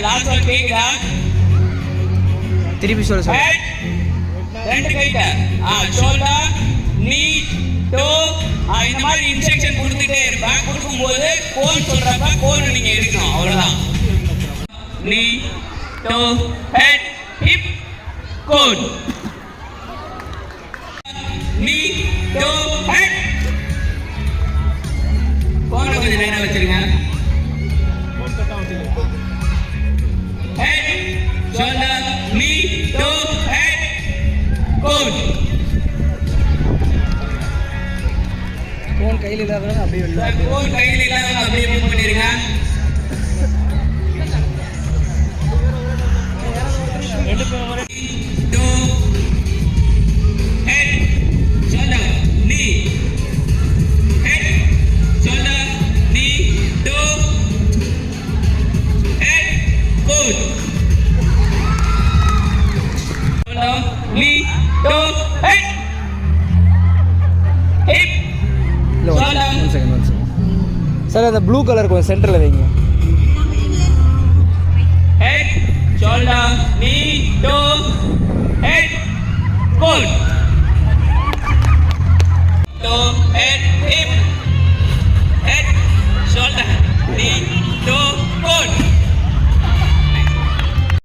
Last one கேக்குதா? திருப்பி சொல்ல சொல்ல. ஹெட் ரெண்டு கைட்ட ஷோல்டர் நீ டோ இந்த மாதிரி இன்ஸ்ட்ரக்ஷன் கொடுத்துட்டே இருப்பேன். கொடுக்கும்போது கோன் சொல்றப்ப கோன் நீங்க எடுக்கணும். அவ்வளவுதான். நீ டோ ஹெட் ஹிப் கோன் நீ டோ ஹெட் கோன் கொஞ்சம் நேரா வச்சிருங்க. ஹெட் ஷோல்டர் நீ டோ ஹெட் கோன். ஃபோன் கையில் இல்லாதவங்க அப்படியே இல்லை. ஃபோன் கையில் இல்லாதவங்க அப்படியே மூவ் பண்ணிருங்க. ரெண்டு பேரும் வரை டோ ஹெட் ஷோல்டர் நீ ஹெட் ஷோல்டர் நீ டோ ஹெட் கோன் ஷோல்டர் நீ டோ ஹெட் ஹிப் இல்லை ஒன் செகண்ட் சார். அந்த ப்ளூ கலர் கொஞ்சம் சென்டரில் வைங்க. head, shoulder, knee, toe, head, cold.